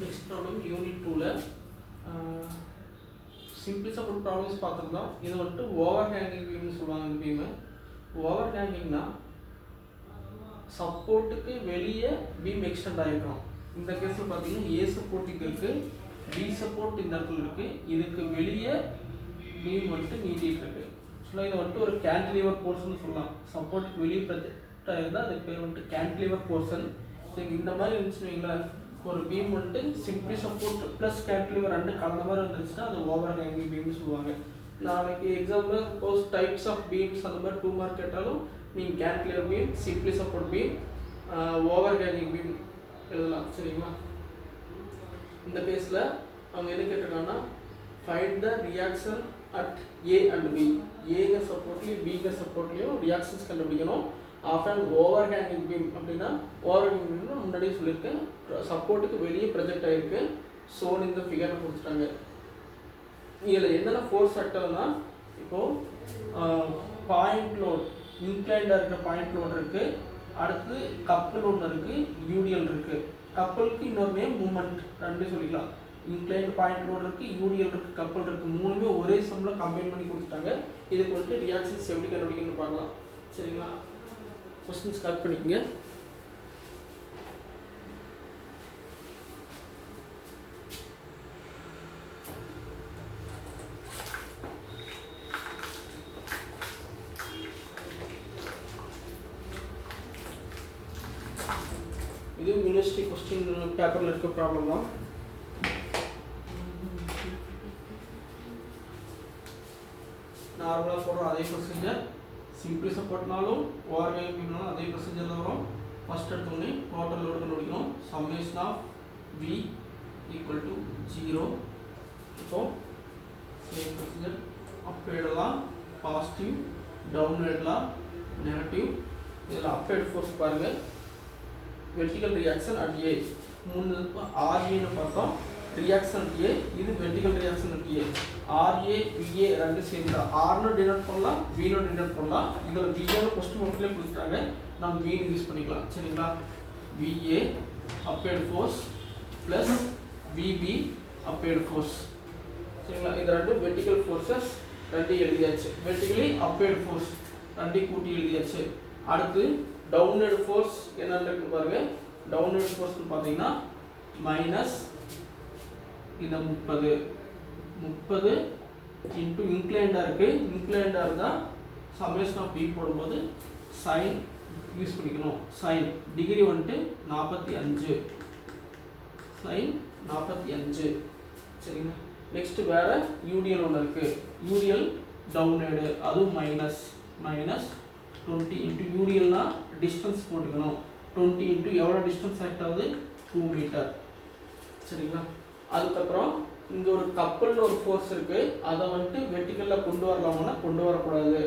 Next problem unit 2ல simply support problems பார்த்துருந்தோம். இது வந்துட்டு ஓவர் ஹேங்கிங் பீம்னு சொல்லுவாங்க. இந்த பீமை ஓவர் ஹேங்கிங்னா சப்போர்ட்டுக்கு வெளியே பீம் எக்ஸ்டெண்ட் ஆகிருக்கணும். இந்த கேஸில் பார்த்தீங்கன்னா ஏ சப்போர்ட் இங்கே இருக்குது, பி சப்போர்ட் இந்த இடத்துல இருக்குது, இதுக்கு வெளியே பீம் வந்துட்டு நீட்டிகிட்டு இருக்குது. ஸோ இதை வந்துட்டு ஒரு கேன்டிலீவர் போர்ஷன் சொல்லலாம். சப்போர்ட்டுக்கு வெளியே ப்ரொஜெக்ட் ஆகிருந்தால் அதுக்கு பேர் வந்துட்டு கேன்டிலீவர் போர்ஷன். ஸோ இந்த மாதிரி இருந்துச்சுன்னு வைங்களேன், ஒரு பீம் வந்துட்டு சிம்பிளி சப்போர்ட் ப்ளஸ் கேன்டிலீவர் ரெண்டு கலந்த மாதிரி இருந்துச்சுன்னா அது ஓவர் ஹேங்கிங் பீம்னு சொல்லுவாங்க. நாளைக்கு example suppose types of beams அந்த மாதிரி 2 மார்க் கேட்டாலும் நீங்கள் cantilever beam, simply support beam, over hanging beam எழுதலாம். சரிங்களா? இந்த கேஸில் அவங்க எது கேட்டிருக்காங்கன்னா find the reaction at A and B. ஏங்க சப்போர்ட்லேயும் பிங்க சப்போர்ட்லேயும் ரியாக்ஷன்ஸ் கண்டுபிடிக்கணும். Off and over hanging beam அப்படின்னா ஓவர் ஹேங்கிங் பீம்னா முன்னாடியே சொல்லியிருக்கேன், சப்போர்ட்டுக்கு வெளியே ப்ரொஜெக்ட் ஆகிருக்கு. ஸோன் இந்த ஃபிகரை கொடுத்துட்டாங்க. இதில் என்னென்ன ஃபோர்ஸ் ஃபேக்டர்னா இப்போது பாயிண்ட் லோட், இன்க்ளைண்டாக இருக்கிற பாயிண்ட் லோட் இருக்குது, அடுத்து கப்பல் ஒன்று இருக்குது, யூடிஎல் இருக்குது. கப்பலுக்கு இன்னொரு நேம் மூமெண்ட் ரெண்டு சொல்லிக்கலாம். இன்க்ளைண்ட் பாயிண்ட் லோட் இருக்குது, யூடிஎல் இருக்குது, கப்பல் இருக்குது. மூணுமே ஒரே சம்மில் கம்பைன் பண்ணி கொடுத்துட்டாங்க. இதுக்கு வந்துட்டு ரியாக்ஷன்ஸ் எப்படி கண்டுபிடிக்கணும்னு பார்க்கலாம். சரிங்களா? கொஸ்டின் ஸ்டார்ட் பண்ணிக்கங்க. இது யூனிவர்சிட்டி கொஸ்டின் பேப்பரில் இருக்க ப்ராப்ளம் தான். நார்மலாக போடுற அதே ப்ரொசீஜர், சிம்பிளி சப்போர்ட்னாலும் ஓவர் ஹேங்கிங் பீம்னாலும் அதே ப்ரொசீஜர் தான் வரும். ஃபர்ஸ்ட் எடுத்தோடனே டோட்டல் லோடு கண்டுபிடிக்கணும். Summation of V equal to 0. இப்போ சேம் ப்ரொசீஜர், அப் எழுதலாம் பாசிட்டிவ், டவுன் எழுதலாம் நெகட்டிவ். இதில் அப் ஹெட் ஃபோர்ஸ் பாருங்கள், வெர்டிகல் ரியாக்ஷன் அட் ஏ 3 RAன்னு பார்த்தோம். ரியாக்ஷன் ஏ, இது vertical reaction at A. RA VA ரெண்டு சேர்ந்து ஆர்னு டினோட் பண்ணலாம், வீனு டினோட் பண்ணலாம். இதில் VAன்னு கொஸ்டின் ஒர்க்லேயே கொடுத்துட்டாங்க, நம்ம வீன் யூஸ் பண்ணிக்கலாம். சரிங்களா? VA upward force plus VB upward force. சரிங்களா? இது ரெண்டு வெர்டிகல் ஃபோர்ஸஸ் ரெண்டு எழுதியாச்சு. வெர்டிகலி அப்பேர்ட் ஃபோர்ஸ் ரெண்டு கூட்டி எழுதியாச்சு. அடுத்து டவுன்வர்ட் ஃபோர்ஸ் என்னன்னு பாருங்க. டவுன்வர்ட் ஃபோர்ஸ்னு பார்த்தீங்கன்னா மைனஸ் இந்த 30 இன்ட்டு இன்க்ளைண்டாக இருக்குது. இன்க்ளைண்டாக இருந்தால் சம்மேஷன் ஆஃப் பி போடும்போது சைன் யூஸ் பண்ணிக்கணும். சைன் டிகிரி வந்துட்டு 45, சைன் 45. சரிங்களா? நெக்ஸ்ட்டு வேறு யூடிஎல் ஒன்று இருக்குது. யூடிஎல் டவுன்வேர்டு, அதுவும் மைனஸ் 20 இன்ட்டு யூடிஎல்னா டிஸ்டன்ஸ் போட்டுக்கணும். 20 இன்ட்டு எவ்வளோ டிஸ்டன்ஸ் ஆக்ட் ஆகுது? 2 மீட்டர். சரிங்களா? அதுக்கப்புறம் இங்கே ஒரு கப்பல்னு ஒரு ஃபோர்ஸ் இருக்குது, அதை வந்துட்டு வெர்டிக்கலில் கொண்டு வரலாமான்னா கொண்டு வரக்கூடாது.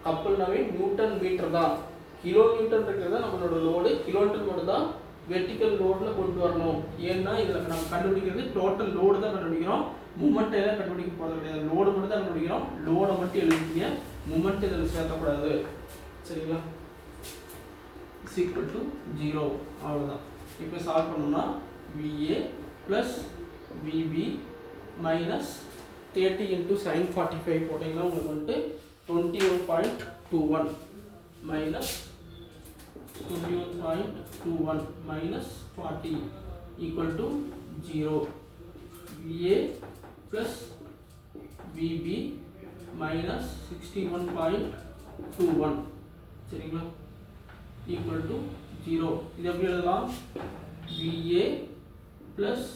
கப்பல்னாவே நியூட்டன் மீட்டர் தான். கிலோ நியூட்டன் இருக்கிறது நம்மளோட லோடு, கிலோமீட்டர் மட்டும் தான் வெர்டிக்கல் லோடில் கொண்டு வரணும். ஏன்னா இதில் நம்ம கண்டுபிடிக்கிறது டோட்டல் லோடு தான் கண்டுபிடிக்கிறோம், மூமெண்ட் எல்லாம் கண்டுபிடிக்க போகிறது கிடையாது. லோடு மட்டும் தான் கண்டுபிடிக்கிறோம். லோடை மட்டும் எழுதிங்க, மூமெண்ட் இதில் சேர்க்கக்கூடாது. சரிங்களா? Equal to 0. அவ்வளோதான். இப்போ சால்வ் பண்ணோம்னா VA plus VB minus 30 into sin 45 போட்டிங்கன்னா உங்களுக்கு வந்துட்டு 21.21 minus 21.21 minus 40 equal to 0. VA plus VB minus 61.21. சரிங்களா? Equal to 0. இது எப்படி எழுதலாம்? VA plus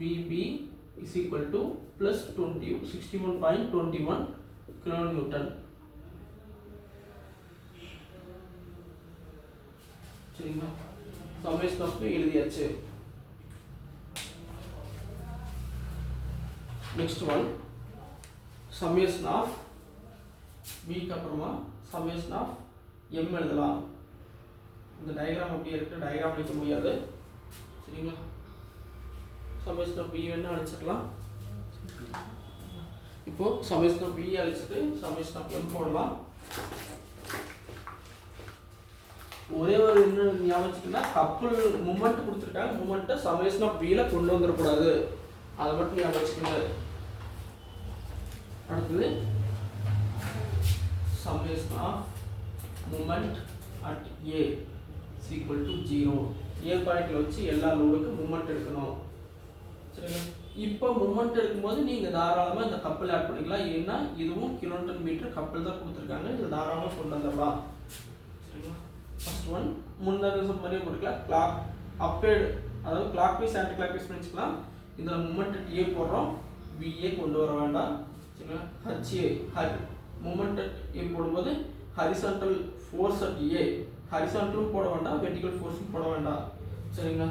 VB is equal to plus 61.21 kilonewton. சரிங்களா? சம்மேஷன் ஆஃப் எழுதியாச்சு. நெக்ஸ்ட் ஒன் சம்மேஷன் ஆஃப் வீக்கு அப்புறமா சம்மேஷன் ஆஃப் எம் எழுதலாம். இந்த டயக்ராம் அப்படியே இருக்கு, டயக்ராம் அடிக்க முடியாது. சரிங்களா? சம்மேஷன் ஆஃப் பி வேணா அழிச்சிக்கலாம். இப்போ சம்மேஷன் ஆஃப் பி அழிச்சிட்டு சம்மேஷன் ஆஃப் எம் போடலாம். ஒரே ஒரு என்ன ஞாபகம் வச்சுக்கோங்கன்னா கப்பல் மூமெண்ட் கொடுத்துருக்காங்க, மூமெண்ட்டை சமேஷன் ஆஃப் வீல கொண்டு வந்துடக்கூடாது, அதை மட்டும் ஞாபகம் வச்சுக்கோங்க. அடுத்தது summation of moment at A equal to 0. A பாயிண்ட்ல வச்சு எல்லா லோடுக்கும் மூமெண்ட் எடுக்கணும். சரிங்களா? இப்போ மூமெண்ட் எடுக்கும்போது நீங்கள் தாராளமாக இந்த கப்பல் ஆட் பண்ணிக்கலாம். ஏன்னா இதுவும் கிலோமீட்டர் மீட்டர் கப்பல் தான் கொடுத்துருக்காங்க, இது தாராளமாக கொண்டு வந்துடலாம். சரிங்களா? ஃபர்ஸ்ட் ஒன் முன்னாடி மாதிரியே கொடுக்கலாம். கிளாக் அப்பேடு, அதாவது clockwise anti clock wise பண்ணிக்கலாம். இதில் மூமெண்ட் ஏ போடுறோம், பிஏ கொண்டு வர வேண்டாம். சரிங்களா? ஹச்ஏ மூமெண்ட் ஏ போடும்போது ஹரிசான்டல் ஃபோர்ஸ் அட் ஏ, ஹரிசான்டலும் போட வேண்டாம், வெர்டிகல் ஃபோர்ஸும் போட வேண்டாம். சரிங்களா?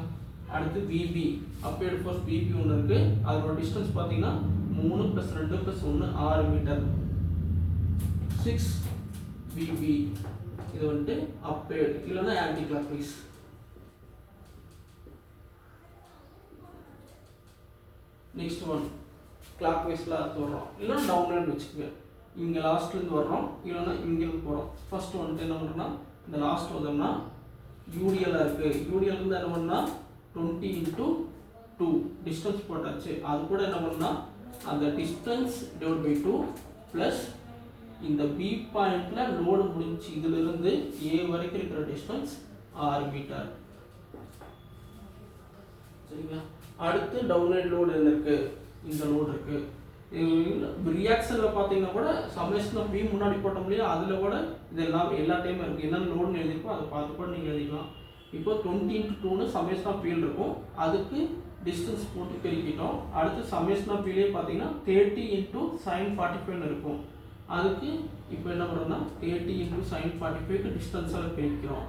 அடுத்து விபி அப்பேடு ஃபோர்ஸ் பிபி ஒன்று இருக்கு, அதோட டிஸ்டன்ஸ் பார்த்தீங்கன்னா 3 + 2 + 1 6 மீட்டர், 6 விபி. இது வந்துட்டு அப்பேடு இல்லைன்னா anti clock wise. Next one clock வைஸ்ல அடுத்து வர்றோம், இல்லைன்னா டவுன்லேருந்து வச்சுக்கோங்க. இங்கே லாஸ்ட்லேருந்து வர்றோம், இல்லைன்னா இங்கேருந்து போகிறோம். ஃபர்ஸ்ட் வந்துட்டு என்ன பண்ணுறோம்னா இந்த லாஸ்ட் வந்தோம்னா யூடிஎல்லாக இருக்குது, யூடிஎல்லேருந்து என்ன பண்ணால் 20 × 2 டிஸ்டன்ஸ் போட்டாச்சு. அது கூட என்ன பண்ணால் அந்த டிஸ்டன்ஸ் டிவைட் பை 2 ப்ளஸ் இந்த பி பாயிண்டில் லோடு முடிஞ்சு இதிலிருந்து ஏ வரைக்கும் இருக்கிற டிஸ்டன்ஸ் 6 மீட்டர். சரிங்களா? அடுத்து டவுன்லைன் லோடு என்ன இருக்குது, இந்த லோடு இருக்குது. ரியாக்ஷனில் பார்த்தீங்கன்னா கூட சமேஷன் ஆஃப் பி முன்னாடி போட்டோம் இல்லையா, அதில் கூட இது எல்லா டைமும் இருக்குது. என்னென்ன லோடுன்னு எழுதிருக்கோ அதை பார்த்து கூட நீங்கள் எழுதிக்கலாம். இப்போ 20 × 2ன்னு சமேஷன் ஆஃப் பி இருக்கும், அதுக்கு டிஸ்டன்ஸ் போட்டு பெருக்கிட்டோம். அடுத்து சமேஷன் ஆஃப் பிலே பார்த்தீங்கன்னா 30 × sin 45 இருக்கும், அதுக்கு இப்போ என்ன பண்ணுறோம்னா 30 × sin 45க்கு டிஸ்டன்ஸால் பெருக்கிறோம்.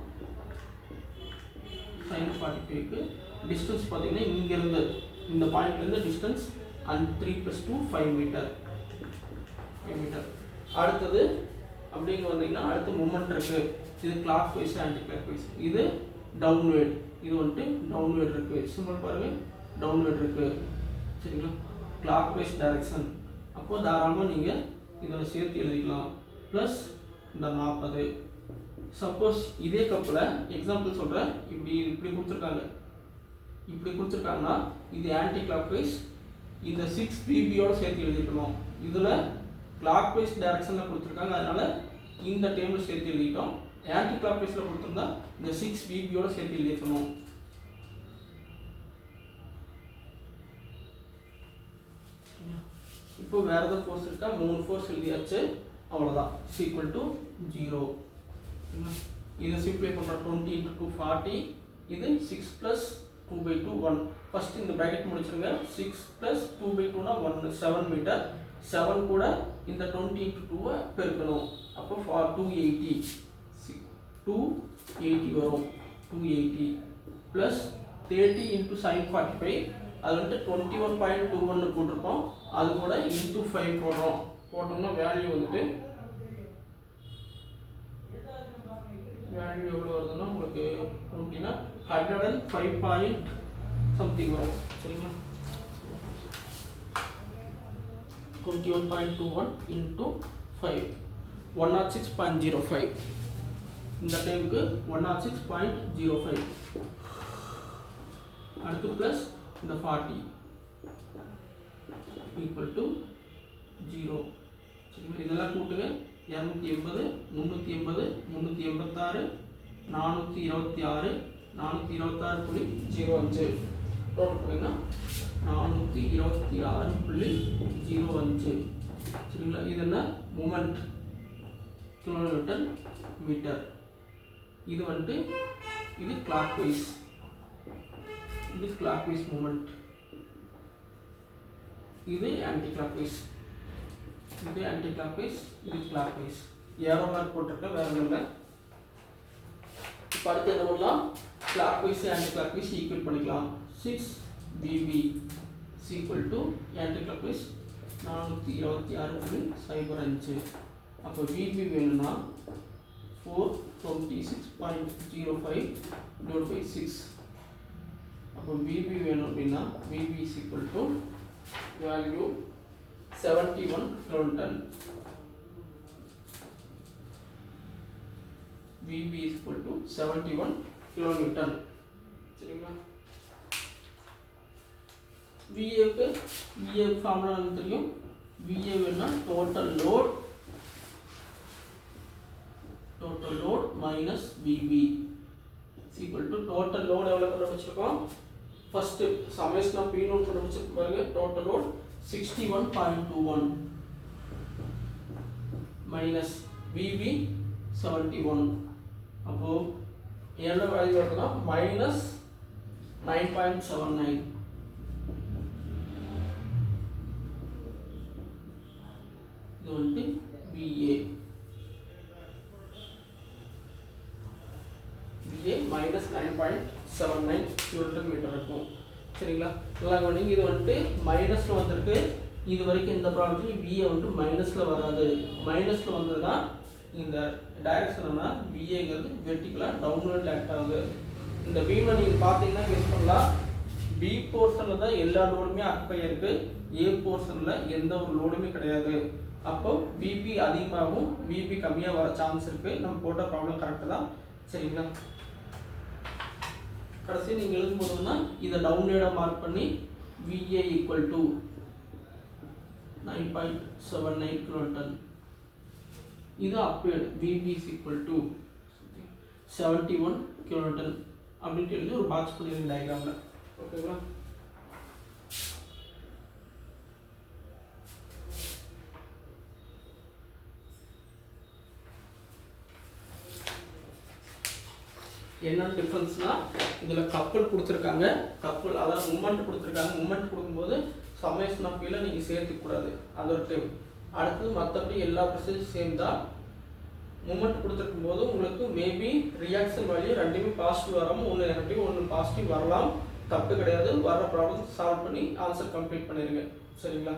sin 45க்கு டிஸ்டன்ஸ் பார்த்தீங்கன்னா இங்கேருந்து இந்த பாயிண்ட்லேருந்து டிஸ்டன்ஸ் and 3 + 2 5 மீட்டர். அடுத்தது அப்படிங்க வந்தீங்கன்னா அடுத்து மூமெண்ட் இருக்கு, இது clockwise anti clock wise. இது டவுன்வேர்ட், இது வந்துட்டு டவுன்வேர்ட் இருக்கு, சிம்பிள் பாருங்க டவுன்வேர்ட் இருக்கு. சரிங்களா? கிளாக் வைஸ் டைரக்ஷன், அப்போ தாராளமாக நீங்கள் இதில் சேர்த்து எழுதிக்கலாம். ப்ளஸ் இந்த 40. சப்போஸ் இதே கப்பில் எக்ஸாம்பிள் சொல்கிறேன், இப்படி கொடுத்துருக்காங்கன்னா இது ஆன்டி கிளாக் வைஸ், இந்த 6 பிபியோட சேர்த்து எழுதிக்கணும். இதில் கிளாக் வைஸ் டைரக்ஷனில் கொடுத்துருக்காங்க, அதனால இந்த டைமில் சேர்த்து எழுதிட்டோம். ஆன்டி கிளாக் வைஸில் கொடுத்துருந்தா இந்த 6 பிபியோட சேர்த்து எழுதிக்கணும். இப்போ வேறு எதாவது ஃபோர்ஸ் இருக்கா, 3 ஃபோர்ஸ் எழுதியாச்சு, அவ்வளோதான். Equal to 0. இதை சிம்பிளை பண்ணுறோம். 20 × 2 40, இது 6 + 2/2 1. ஃபர்ஸ்ட் இந்த பிராக்கெட் முடிச்சிருங்க. 6 + 2/2னா 1 7 மீட்டர். 7 கூட இந்த 20 × 2 பெருக்கணும், அப்போ 280 வரும். 280 ப்ளஸ் 30 × sin 45, அது வந்துட்டு 21.21 போட்டிருக்கோம், அது கூட × 5 போடுறோம். போட்டோம்னா வேல்யூ வந்துட்டு எவ்வளோ வருதுன்னா உங்களுக்கு 105 பாயிண்ட் சம்திங் வரும். சரிங்களா? 21.21 × 5 106.05. இந்த டைமுக்கு 106.05. அடுத்து ப்ளஸ் இந்த 40 ஈக்குவல் டு 0. சரிங்களா? இதெல்லாம் கூட்டுங்க. 280 380 386 426 426.05 டோட்டல் பண்ணிங்கன்னா 426.05. சரிங்களா? இது என்ன மூமெண்ட் கிலோமீட்டர் மீட்டர். இது வந்துட்டு இது கிளாக் வைஸ், இது கிளாக் வைஸ் மூமெண்ட், இது ஆன்டி கிளாக் வைஸ், இது ஆன்டி கிளாக் வைஸ், இது கிளாக் வைஸ். ஏரோ மார்க் போட்டிருக்கேன், வேற ஒன்றும் இல்லை. இப்போ அடுத்து என்ன பண்ணலாம், clockwise anti clock wise equate பண்ணிக்கலாம். 6 BB equal to anti clock wise 426.05. அப்போ BB வேணும்னா 426.05 டிவைட் பை 6. அப்போ BB வேணும் அப்படின்னா BB equal to value 71 kilonewton. V VB is equal to 71 kilonewton. சரிங்களா? VA ஃபார்முலா நமக்கு தெரியும். VA வேணா total load minus VB is equal to total load எவ்வளவு கண்டுபிடிச்சிருக்கோம்? First summation of P0 கண்டுபிடிச்சிருக்கோம் பாருங்க. Total load 61.21 minus VB 71. அப்போ என்ன வேல்யூ வருதுன்னா minus 9.79. இது வந்து VA minus 9.79 kilonewton meter இருக்கும். சரிங்களா? நல்லா கவனிங்க. இது வந்து மைனஸ்ல வந்திருக்கு. இது வரைக்கும் இந்த ப்ராப்ளத்துல VA வந்து மைனஸ்ல வராது. மைனஸ்ல வந்ததுன்னா இந்த டைரக்ஷன்னா VAங்கிறது வெர்டிகலா டவுன்வர்ட் ஆக்ட் ஆகுது. இந்த பீமை நீங்க பாத்தீங்கன்னா கெஸ் பண்ணலாம். B போர்ஷன்ல தான் எல்லா லோடுமே ஆக்குபை இருக்கு. A போர்ஷன்ல எந்த ஒரு லோடுமே கிடையாது. அப்போ VB அதிகமாகும், VB கம்மியா வர சான்ஸ் இருக்கு. நம்ம போட்ட ப்ராப்ளம் கரெக்ட் தான். சரிங்களா? கடைசி நீங்க எழுதும்போதுன்னா இதை டவுன்வேர்டா மார்க் பண்ணி VA equal to 9.79 kilonewton. இது upward VB is equal to 71 kilonewton அப்படினு எழுதி ஒரு பாக்ஸ் பண்ணிருங்க டயகிராம்ல. ஓகேங்களா? என்ன டிஃபரன்ஸ்னா இதுல கப்பல் கொடுத்துருக்காங்க. கப்பல் அதாவது மூமெண்ட் கொடுத்துருக்காங்க. மூமெண்ட் கொடுக்கும்போது சம்மேஷன் ஆஃப் பீல நீங்க சேர்த்துக்க கூடாது. அது ஒரு டைம். அடுத்து மற்றபடி எல்லா ப்ரொசீஜர் சேம் தான். மூமெண்ட் கொடுத்துருக்கும் போது உங்களுக்கு மேபி ரியாக்ஷன் வேல்யூ ரெண்டுமே பாசிட்டிவ் வராமல் ஒன்று நெகட்டிவ் ஒன்று பாசிட்டிவ் வரலாம். தப்பு கிடையாது. வர ப்ராப்ளம் சால்வ் பண்ணி ஆன்சர் கம்ப்ளீட் பண்ணிடுங்க. சரிங்களா?